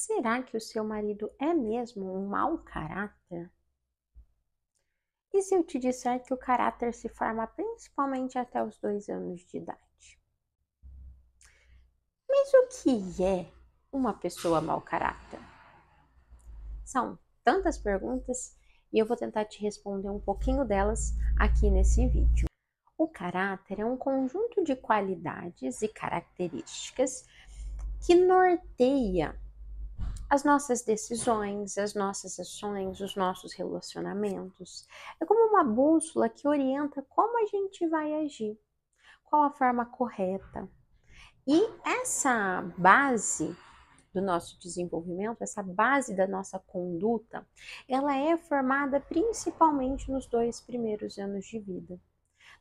Será que o seu marido é mesmo um mau caráter? E se eu te disser que o caráter se forma principalmente até os 2 anos de idade? Mas o que é uma pessoa mau caráter? São tantas perguntas e eu vou tentar te responder um pouquinho delas aqui nesse vídeo. O caráter é um conjunto de qualidades e características que norteia as nossas decisões, as nossas ações, os nossos relacionamentos. É como uma bússola que orienta como a gente vai agir, qual a forma correta. E essa base do nosso desenvolvimento, essa base da nossa conduta, ela é formada principalmente nos 2 primeiros anos de vida.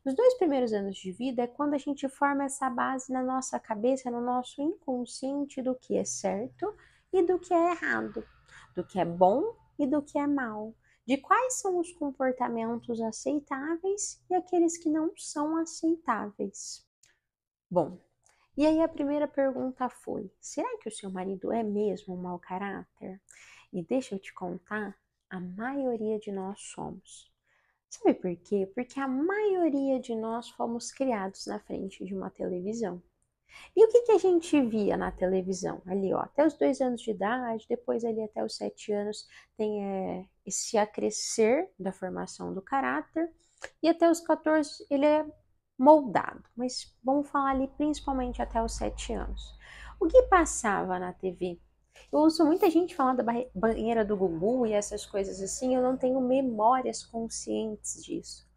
Nos 2 primeiros anos de vida é quando a gente forma essa base na nossa cabeça, no nosso inconsciente do que é certo e do que é errado, do que é bom e do que é mal, de quais são os comportamentos aceitáveis e aqueles que não são aceitáveis. Bom, e aí a primeira pergunta foi: será que o seu marido é mesmo um mau caráter? E deixa eu te contar, a maioria de nós somos. Sabe por quê? Porque a maioria de nós fomos criados na frente de uma televisão. E o que a gente via na televisão? Ali, ó, até os 2 anos de idade, depois ali até os 7 anos, tem esse acrescer da formação do caráter, e até os 14 ele é moldado. Mas vamos falar ali principalmente até os 7 anos. O que passava na TV? Eu ouço muita gente falando da banheira do Gugu e essas coisas assim, eu não tenho memórias conscientes disso,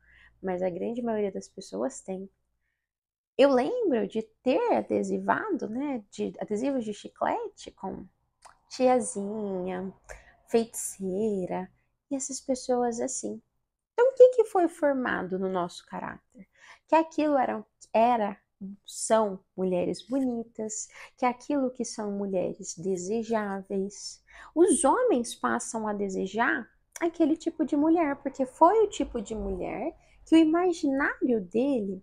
mas a grande maioria das pessoas tem. Eu lembro de ter adesivado, né, de adesivos de chiclete com tiazinha, feiticeira e essas pessoas assim. Então, o que foi formado no nosso caráter? Que aquilo são mulheres bonitas, que aquilo que são mulheres desejáveis. Os homens passam a desejar aquele tipo de mulher, porque foi o tipo de mulher que o imaginário dele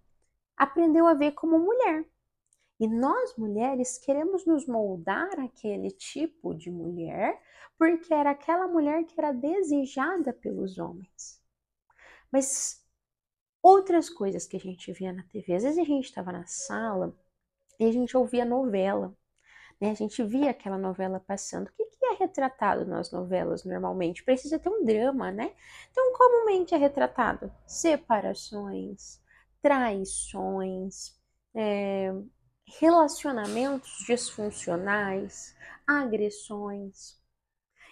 aprendeu a ver como mulher. E nós mulheres queremos nos moldar aquele tipo de mulher, porque era aquela mulher que era desejada pelos homens. Mas outras coisas que a gente via na TV, às vezes a gente estava na sala e a gente ouvia novela, né? A gente via aquela novela passando. O que é retratado nas novelas normalmente? Precisa ter um drama, né? Então, comumente é retratado separações, traições, relacionamentos disfuncionais, agressões.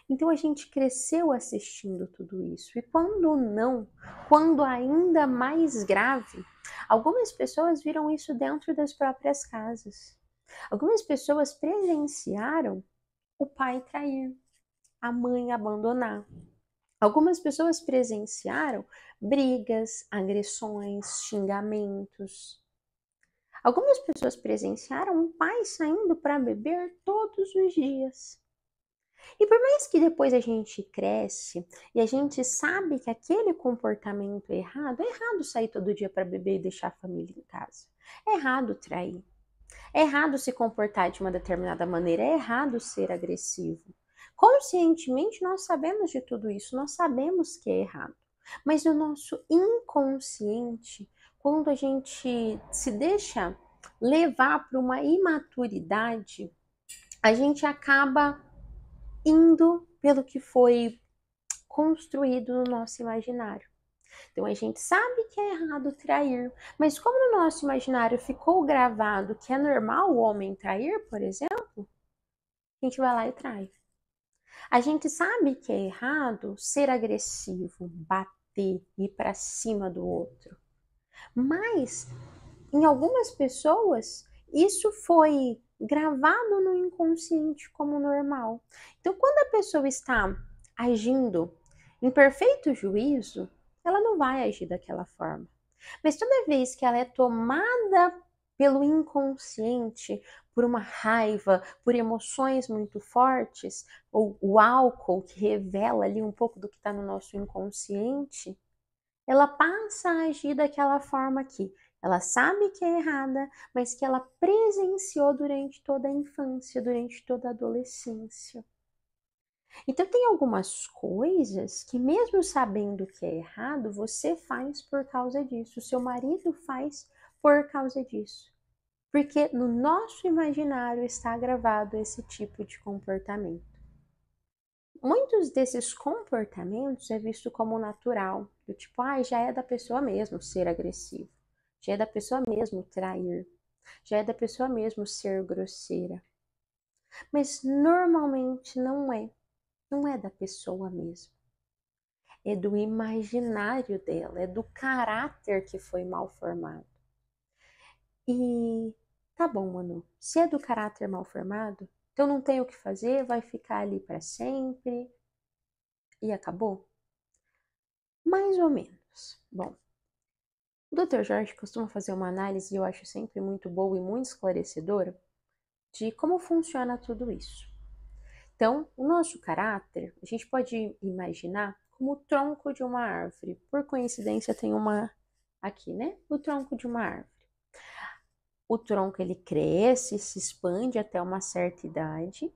Então a gente cresceu assistindo tudo isso. E quando não, quando ainda mais grave, algumas pessoas viram isso dentro das próprias casas. Algumas pessoas presenciaram o pai trair, a mãe abandonar. Algumas pessoas presenciaram brigas, agressões, xingamentos. Algumas pessoas presenciaram um pai saindo para beber todos os dias. E por mais que depois a gente cresce e a gente sabe que aquele comportamento é errado sair todo dia para beber e deixar a família em casa. É errado trair. É errado se comportar de uma determinada maneira, é errado ser agressivo. Conscientemente nós sabemos de tudo isso, nós sabemos que é errado. Mas no nosso inconsciente, quando a gente se deixa levar para uma imaturidade, a gente acaba indo pelo que foi construído no nosso imaginário. Então a gente sabe que é errado trair, mas como no nosso imaginário ficou gravado que é normal o homem trair, por exemplo, a gente vai lá e trai. A gente sabe que é errado ser agressivo, bater, ir para cima do outro. Mas em algumas pessoas isso foi gravado no inconsciente como normal. Então quando a pessoa está agindo em perfeito juízo, ela não vai agir daquela forma. Mas toda vez que ela é tomada pelo inconsciente, por uma raiva, por emoções muito fortes, ou o álcool que revela ali um pouco do que está no nosso inconsciente, ela passa a agir daquela forma que ela sabe que é errada, mas que ela presenciou durante toda a infância, durante toda a adolescência. Então tem algumas coisas que mesmo sabendo que é errado, você faz por causa disso, o seu marido faz por causa disso. Porque no nosso imaginário está gravado esse tipo de comportamento. Muitos desses comportamentos é visto como natural, do tipo, já é da pessoa mesmo ser agressivo, já é da pessoa mesmo trair, já é da pessoa mesmo ser grosseira. Mas normalmente não é da pessoa mesmo. É do imaginário dela, é do caráter que foi mal formado. E tá bom, Manu, se é do caráter mal formado, então não tem o que fazer, vai ficar ali para sempre e acabou? Mais ou menos. Bom, o Dr. Jorge costuma fazer uma análise, e eu acho sempre muito boa e muito esclarecedora, de como funciona tudo isso. Então, o nosso caráter, a gente pode imaginar como o tronco de uma árvore. Por coincidência, tem uma aqui, né? O tronco de uma árvore. O tronco ele cresce, se expande até uma certa idade,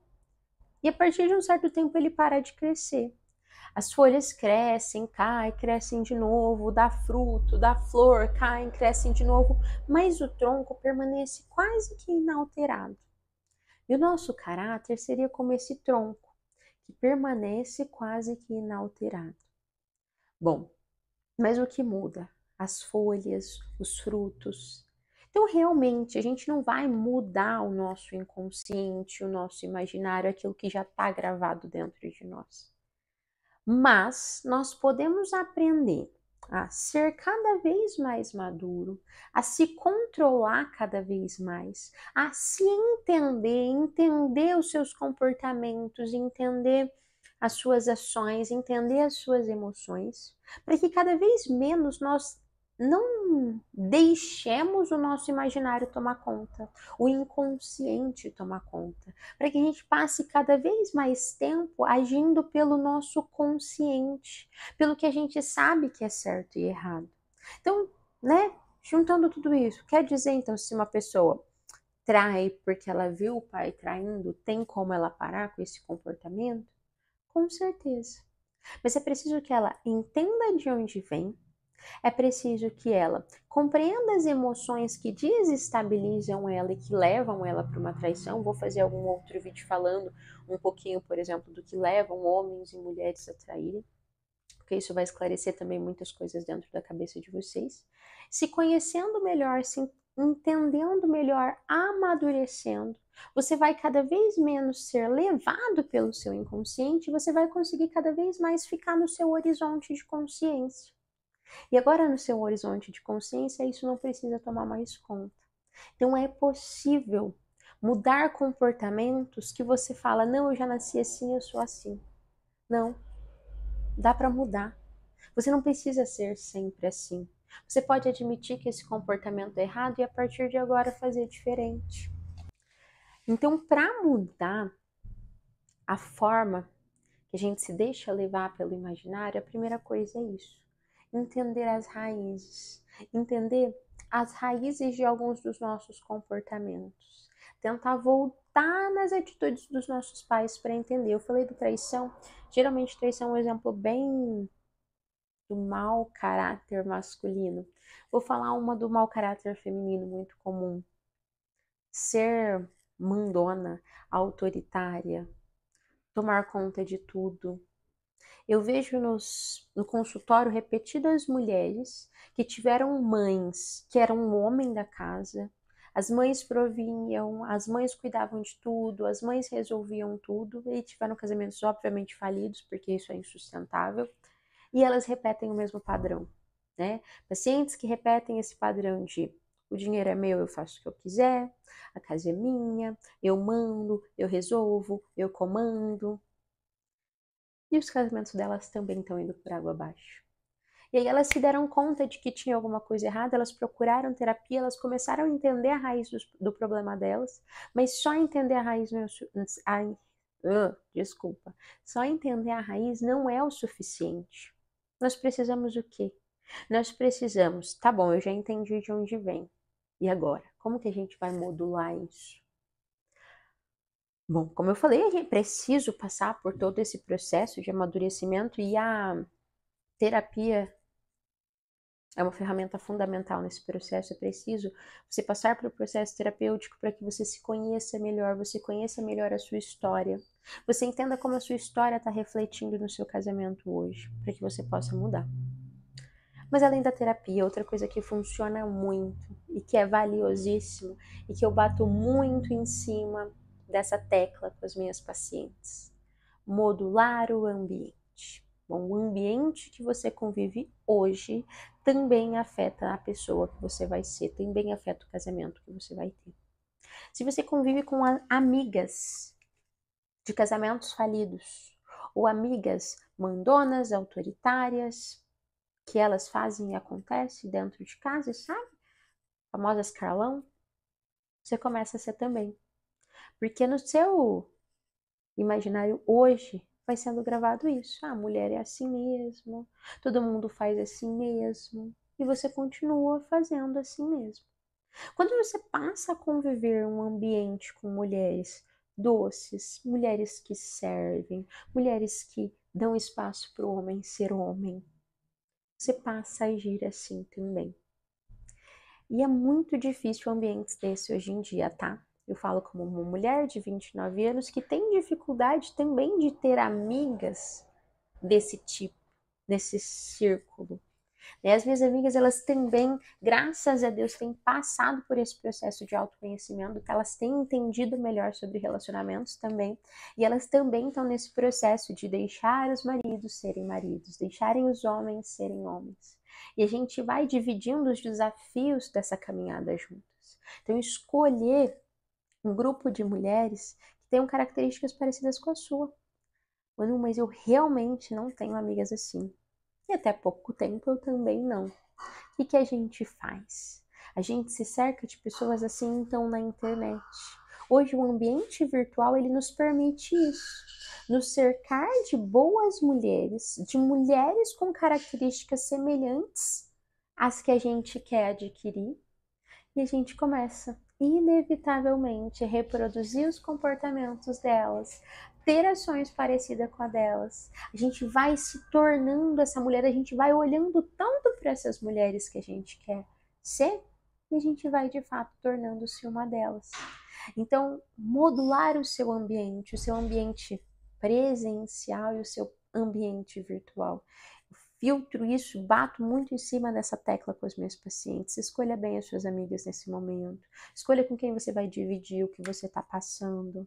e a partir de um certo tempo ele para de crescer. As folhas crescem, caem, crescem de novo, dá fruto, dá flor, caem, crescem de novo, mas o tronco permanece quase que inalterado. E o nosso caráter seria como esse tronco, que permanece quase que inalterado. Bom, mas o que muda? As folhas, os frutos. Então, realmente, a gente não vai mudar o nosso inconsciente, o nosso imaginário, aquilo que já está gravado dentro de nós. Mas nós podemos aprender a ser cada vez mais maduro, a se controlar cada vez mais, a se entender os seus comportamentos, entender as suas ações, entender as suas emoções, para que cada vez menos nós não deixemos o nosso imaginário tomar conta, o inconsciente tomar conta, para que a gente passe cada vez mais tempo agindo pelo nosso consciente, pelo que a gente sabe que é certo e errado. Então, né, juntando tudo isso, quer dizer então se uma pessoa trai porque ela viu o pai traindo, tem como ela parar com esse comportamento? Com certeza. Mas é preciso que ela entenda de onde vem, é preciso que ela compreenda as emoções que desestabilizam ela e que levam ela para uma traição. Vou fazer algum outro vídeo falando um pouquinho, por exemplo, do que levam homens e mulheres a traírem, porque isso vai esclarecer também muitas coisas dentro da cabeça de vocês. Se conhecendo melhor, se entendendo melhor, amadurecendo, você vai cada vez menos ser levado pelo seu inconsciente, você vai conseguir cada vez mais ficar no seu horizonte de consciência. E agora, no seu horizonte de consciência, isso não precisa tomar mais conta. Então, é possível mudar comportamentos que você fala, não, eu já nasci assim, eu sou assim. Não, dá para mudar. Você não precisa ser sempre assim. Você pode admitir que esse comportamento é errado e a partir de agora fazer diferente. Então, para mudar a forma que a gente se deixa levar pelo imaginário, a primeira coisa é isso. Entender as raízes. Entender as raízes de alguns dos nossos comportamentos. Tentar voltar nas atitudes dos nossos pais para entender. Eu falei do traição. Geralmente traição é um exemplo bem do mau caráter masculino. Vou falar uma do mau caráter feminino muito comum. Ser mandona, autoritária, tomar conta de tudo. Eu vejo no consultório repetidas mulheres que tiveram mães que eram o homem da casa. As mães provinham, as mães cuidavam de tudo, as mães resolviam tudo e tiveram casamentos obviamente falidos, porque isso é insustentável. E elas repetem o mesmo padrão, né? Pacientes que repetem esse padrão de o dinheiro é meu, eu faço o que eu quiser, a casa é minha, eu mando, eu resolvo, eu comando. E os casamentos delas também estão indo por água abaixo. E aí elas se deram conta de que tinha alguma coisa errada, elas procuraram terapia, elas começaram a entender a raiz do problema delas, mas só entender a raiz não é desculpa. Só entender a raiz não é o suficiente. Nós precisamos o quê? Nós precisamos, tá bom, eu já entendi de onde vem. E agora? Como que a gente vai modular isso? Bom, como eu falei, a gente precisa passar por todo esse processo de amadurecimento e a terapia é uma ferramenta fundamental nesse processo. É preciso você passar pelo processo terapêutico para que você se conheça melhor, você conheça melhor a sua história, você entenda como a sua história está refletindo no seu casamento hoje, para que você possa mudar. Mas além da terapia, outra coisa que funciona muito e que é valiosíssimo e que eu bato muito em cima dessa tecla com as minhas pacientes: modular o ambiente. Bom, o ambiente que você convive hoje também afeta a pessoa que você vai ser, também afeta o casamento que você vai ter. Se você convive com amigas de casamentos falidos, ou amigas mandonas, autoritárias, que elas fazem e acontece dentro de casa, sabe? Famosas Carlão, você começa a ser também. Porque no seu imaginário hoje vai sendo gravado isso. Ah, a mulher é assim mesmo, todo mundo faz assim mesmo, e você continua fazendo assim mesmo. Quando você passa a conviver um ambiente com mulheres doces, mulheres que servem, mulheres que dão espaço para o homem ser homem, você passa a agir assim também. E é muito difícil um ambiente desse hoje em dia, tá? Eu falo como uma mulher de 29 anos que tem dificuldade também de ter amigas desse tipo, nesse círculo. E as minhas amigas, elas também, graças a Deus, têm passado por esse processo de autoconhecimento, que elas têm entendido melhor sobre relacionamentos também, e elas também estão nesse processo de deixar os maridos serem maridos, deixarem os homens serem homens. E a gente vai dividindo os desafios dessa caminhada juntas. Então, escolher um grupo de mulheres que tenham características parecidas com a sua. Mano, mas eu realmente não tenho amigas assim. E até pouco tempo eu também não. O que a gente faz? A gente se cerca de pessoas assim, então, na internet. Hoje o ambiente virtual, ele nos permite isso. Nos cercar de boas mulheres, de mulheres com características semelhantes às que a gente quer adquirir. E a gente começa, inevitavelmente, a reproduzir os comportamentos delas, ter ações parecidas com a delas. A gente vai se tornando essa mulher, a gente vai olhando tanto para essas mulheres que a gente quer ser, e a gente vai de fato tornando-se uma delas. Então, modular o seu ambiente presencial e o seu ambiente virtual. Filtro isso, bato muito em cima dessa tecla com as minhas pacientes. Escolha bem as suas amigas nesse momento. Escolha com quem você vai dividir o que você está passando.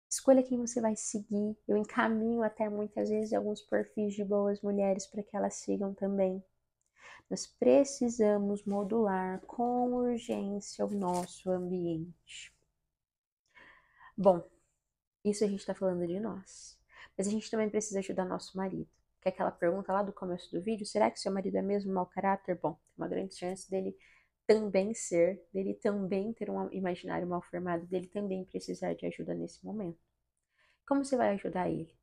Escolha quem você vai seguir. Eu encaminho até muitas vezes alguns perfis de boas mulheres para que elas sigam também. Nós precisamos modular com urgência o nosso ambiente. Bom, isso a gente está falando de nós. Mas a gente também precisa ajudar nosso marido. Que é aquela pergunta lá do começo do vídeo, será que seu marido é mesmo mau caráter? Bom, tem uma grande chance dele também ser, dele também ter um imaginário mal formado, dele também precisar de ajuda nesse momento. Como você vai ajudar ele?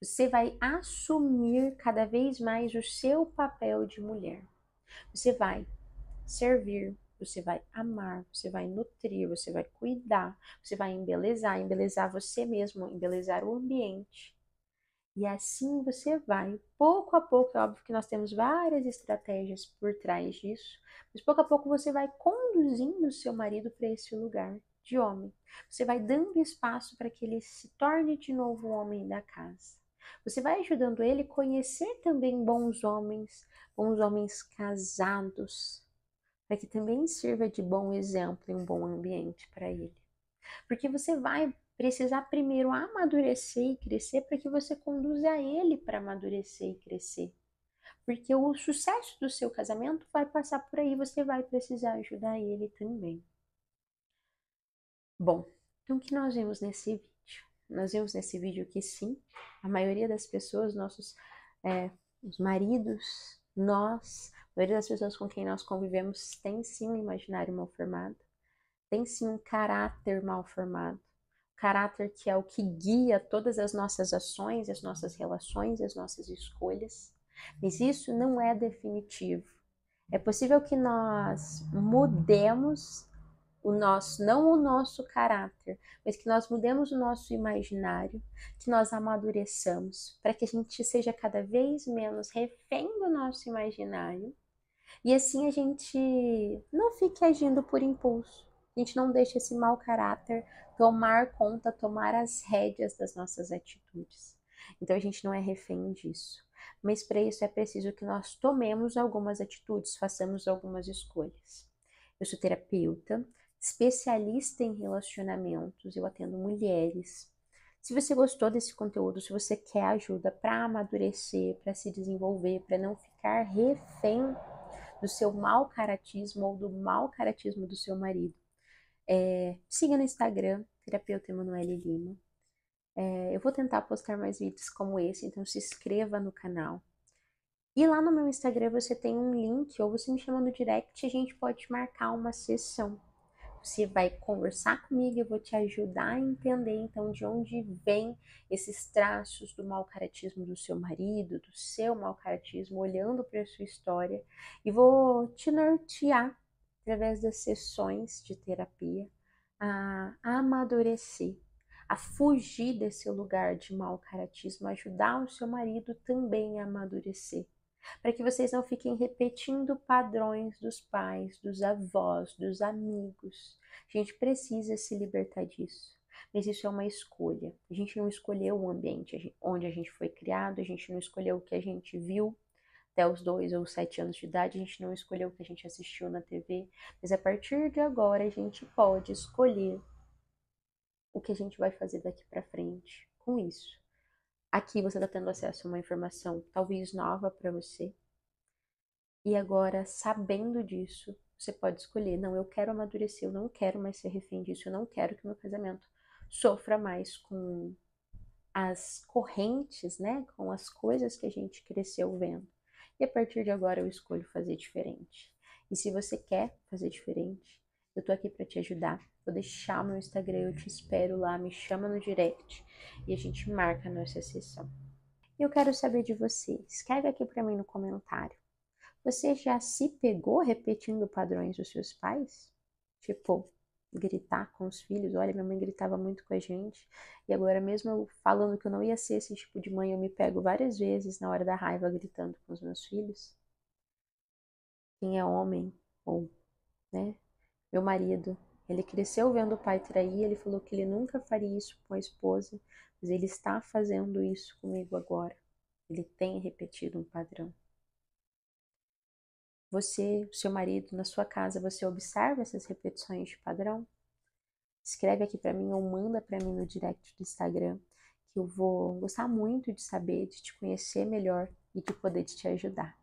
Você vai assumir cada vez mais o seu papel de mulher. Você vai servir, você vai amar, você vai nutrir, você vai cuidar, você vai embelezar você mesmo, embelezar o ambiente. E assim você vai, pouco a pouco, é óbvio que nós temos várias estratégias por trás disso, mas pouco a pouco você vai conduzindo o seu marido para esse lugar de homem. Você vai dando espaço para que ele se torne de novo o homem da casa. Você vai ajudando ele a conhecer também bons homens casados, para que também sirva de bom exemplo e um bom ambiente para ele. Porque você vai precisar primeiro amadurecer e crescer para que você conduza ele para amadurecer e crescer. Porque o sucesso do seu casamento vai passar por aí, você vai precisar ajudar ele também. Bom, então o que nós vimos nesse vídeo? Nós vimos nesse vídeo que sim, a maioria das pessoas, os maridos, a maioria das pessoas com quem nós convivemos tem sim um imaginário mal formado, tem sim um caráter mal formado. Caráter que é o que guia todas as nossas ações, as nossas relações, as nossas escolhas. Mas isso não é definitivo. É possível que nós mudemos não o nosso caráter, mas que nós mudemos o nosso imaginário, que nós amadureçamos, para que a gente seja cada vez menos refém do nosso imaginário e assim a gente não fique agindo por impulso. A gente não deixe esse mau caráter tomar conta, tomar as rédeas das nossas atitudes. Então a gente não é refém disso. Mas para isso é preciso que nós tomemos algumas atitudes, façamos algumas escolhas. Eu sou terapeuta, especialista em relacionamentos, eu atendo mulheres. Se você gostou desse conteúdo, se você quer ajuda para amadurecer, para se desenvolver, para não ficar refém do seu mau caratismo ou do mau caratismo do seu marido, siga no Instagram, terapeuta Emanuele Lima. Eu vou tentar postar mais vídeos como esse, então se inscreva no canal. E lá no meu Instagram você tem um link, ou você me chama no direct e a gente pode marcar uma sessão. Você vai conversar comigo, eu vou te ajudar a entender então de onde vem esses traços do mau caratismo do seu marido, do seu mau caratismo, olhando para a sua história, e vou te nortear através das sessões de terapia a amadurecer, a fugir desse lugar de mau caratismo, ajudar o seu marido também a amadurecer, para que vocês não fiquem repetindo padrões dos pais, dos avós, dos amigos. A gente precisa se libertar disso. Mas isso é uma escolha. A gente não escolheu o ambiente onde a gente foi criado, a gente não escolheu o que a gente viu até os 2 ou 7 anos de idade, a gente não escolheu o que a gente assistiu na TV, mas a partir de agora a gente pode escolher o que a gente vai fazer daqui para frente com isso. Aqui você está tendo acesso a uma informação talvez nova para você, e agora, sabendo disso, você pode escolher: não, eu quero amadurecer, eu não quero mais ser refém disso, eu não quero que meu casamento sofra mais com as correntes, né? Com as coisas que a gente cresceu vendo. E a partir de agora eu escolho fazer diferente. E se você quer fazer diferente, eu tô aqui para te ajudar. Vou deixar o meu Instagram, eu te espero lá, me chama no direct e a gente marca a nossa sessão. E eu quero saber de você. Escreve aqui para mim no comentário. Você já se pegou repetindo padrões dos seus pais? Tipo, gritar com os filhos. Olha, minha mãe gritava muito com a gente. E agora, mesmo eu falando que eu não ia ser esse tipo de mãe, eu me pego várias vezes na hora da raiva gritando com os meus filhos. Quem é homem, ou, né, meu marido, ele cresceu vendo o pai trair, ele falou que ele nunca faria isso com a esposa, mas ele está fazendo isso comigo agora. Ele tem repetido um padrão. Você, seu marido, na sua casa, você observa essas repetições de padrão? Escreve aqui para mim ou manda para mim no direct do Instagram, que eu vou gostar muito de saber, de te conhecer melhor e de poder te ajudar.